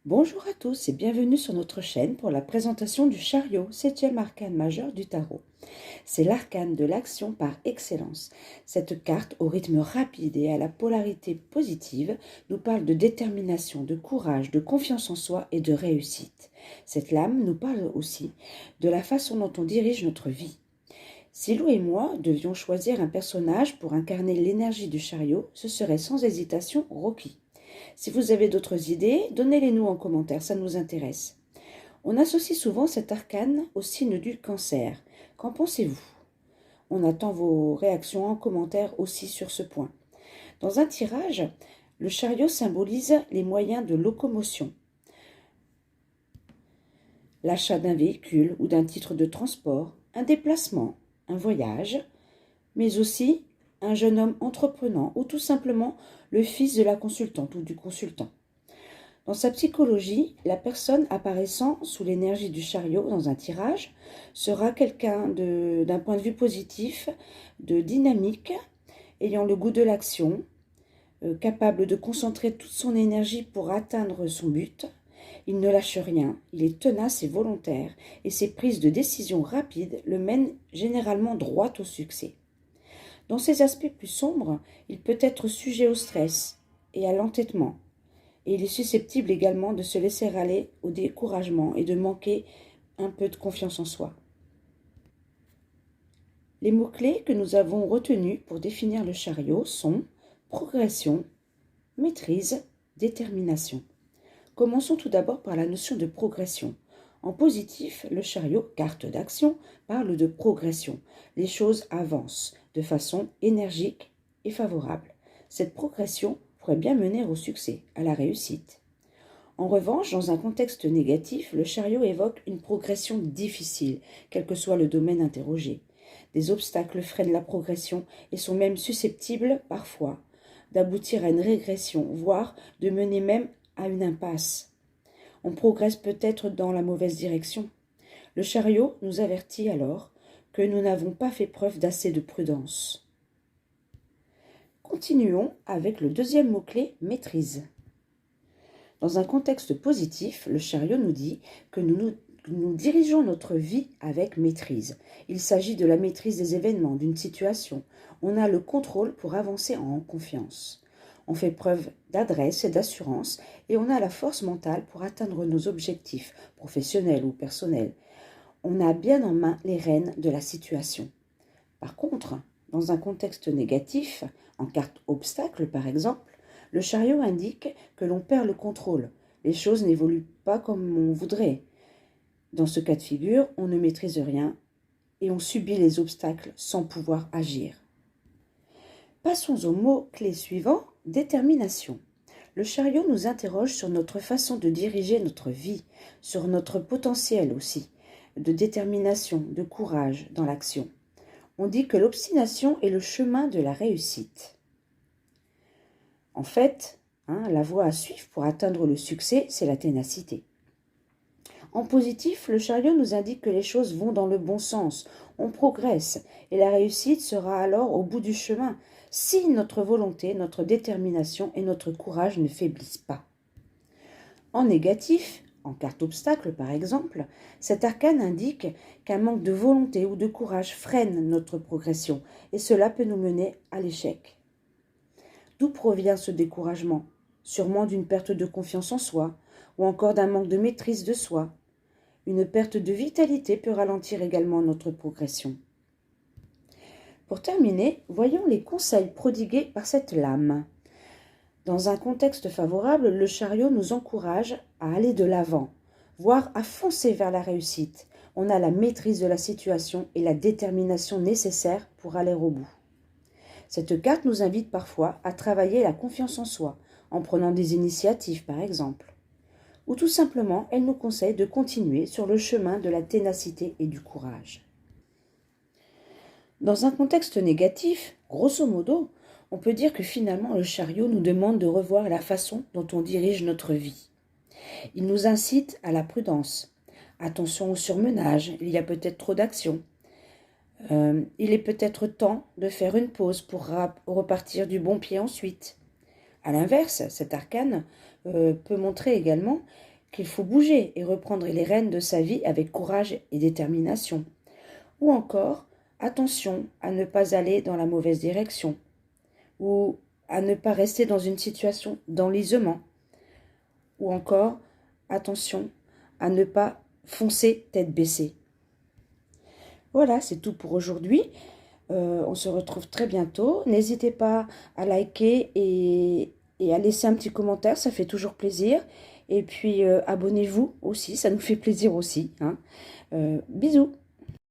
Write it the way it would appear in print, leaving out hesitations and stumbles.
Bonjour à tous et bienvenue sur notre chaîne pour la présentation du chariot, septième arcane majeur du tarot. C'est l'arcane de l'action par excellence. Cette carte, au rythme rapide et à la polarité positive, nous parle de détermination, de courage, de confiance en soi et de réussite. Cette lame nous parle aussi de la façon dont on dirige notre vie. Si Lou et moi devions choisir un personnage pour incarner l'énergie du chariot, ce serait sans hésitation Rocky. Si vous avez d'autres idées, donnez-les-nous en commentaire, ça nous intéresse. On associe souvent cet arcane au signe du cancer. Qu'en pensez-vous? On attend vos réactions en commentaire aussi sur ce point. Dans un tirage, le chariot symbolise les moyens de locomotion. L'achat d'un véhicule ou d'un titre de transport, un déplacement, un voyage, mais aussi un jeune homme entreprenant ou tout simplement le fils de la consultante ou du consultant. Dans sa psychologie, la personne apparaissant sous l'énergie du chariot dans un tirage sera quelqu'un d'un point de vue positif, de dynamique, ayant le goût de l'action, capable de concentrer toute son énergie pour atteindre son but. Il ne lâche rien, il est tenace et volontaire, et ses prises de décision rapides le mènent généralement droit au succès. Dans ses aspects plus sombres, il peut être sujet au stress et à l'entêtement, et il est susceptible également de se laisser aller au découragement et de manquer un peu de confiance en soi. Les mots-clés que nous avons retenus pour définir le chariot sont progression, maîtrise, détermination. Commençons tout d'abord par la notion de progression. En positif, le chariot, carte d'action, parle de progression. Les choses avancent de façon énergique et favorable. Cette progression pourrait bien mener au succès, à la réussite. En revanche, dans un contexte négatif, le chariot évoque une progression difficile, quel que soit le domaine interrogé. Des obstacles freinent la progression et sont même susceptibles, parfois, d'aboutir à une régression, voire de mener même à une impasse. On progresse peut-être dans la mauvaise direction. Le chariot nous avertit alors que nous n'avons pas fait preuve d'assez de prudence. Continuons avec le deuxième mot-clé, maîtrise. Dans un contexte positif, le chariot nous dit que nous dirigeons notre vie avec maîtrise. Il s'agit de la maîtrise des événements, d'une situation. On a le contrôle pour avancer en confiance. On fait preuve d'adresse et d'assurance et on a la force mentale pour atteindre nos objectifs, professionnels ou personnels. On a bien en main les rênes de la situation. Par contre, dans un contexte négatif, en carte obstacle par exemple, le chariot indique que l'on perd le contrôle. Les choses n'évoluent pas comme on voudrait. Dans ce cas de figure, on ne maîtrise rien et on subit les obstacles sans pouvoir agir. Passons au mot-clé suivant, détermination. Le chariot nous interroge sur notre façon de diriger notre vie, sur notre potentiel aussi, de détermination, de courage dans l'action. On dit que l'obstination est le chemin de la réussite. En fait, la voie à suivre pour atteindre le succès, c'est la ténacité. En positif, le chariot nous indique que les choses vont dans le bon sens, on progresse, et la réussite sera alors au bout du chemin, si notre volonté, notre détermination et notre courage ne faiblissent pas. En négatif, en carte obstacle par exemple, cet arcane indique qu'un manque de volonté ou de courage freine notre progression, et cela peut nous mener à l'échec. D'où provient ce découragement? Sûrement d'une perte de confiance en soi, ou encore d'un manque de maîtrise de soi. Une perte de vitalité peut ralentir également notre progression. Pour terminer, voyons les conseils prodigués par cette lame. Dans un contexte favorable, le chariot nous encourage à aller de l'avant, voire à foncer vers la réussite. On a la maîtrise de la situation et la détermination nécessaire pour aller au bout. Cette carte nous invite parfois à travailler la confiance en soi, en prenant des initiatives par exemple. Ou tout simplement, elle nous conseille de continuer sur le chemin de la ténacité et du courage. Dans un contexte négatif, grosso modo, on peut dire que finalement le chariot nous demande de revoir la façon dont on dirige notre vie. Il nous incite à la prudence. Attention au surmenage, il y a peut-être trop d'action. Il est peut-être temps de faire une pause pour repartir du bon pied ensuite. A l'inverse, cet arcane peut montrer également qu'il faut bouger et reprendre les rênes de sa vie avec courage et détermination. Ou encore, attention à ne pas aller dans la mauvaise direction, ou à ne pas rester dans une situation d'enlisement, ou encore, attention à ne pas foncer tête baissée. Voilà, c'est tout pour aujourd'hui. On se retrouve très bientôt. N'hésitez pas à liker et à laisser un petit commentaire, ça fait toujours plaisir. Et puis abonnez-vous aussi, ça nous fait plaisir aussi, hein. Bisous.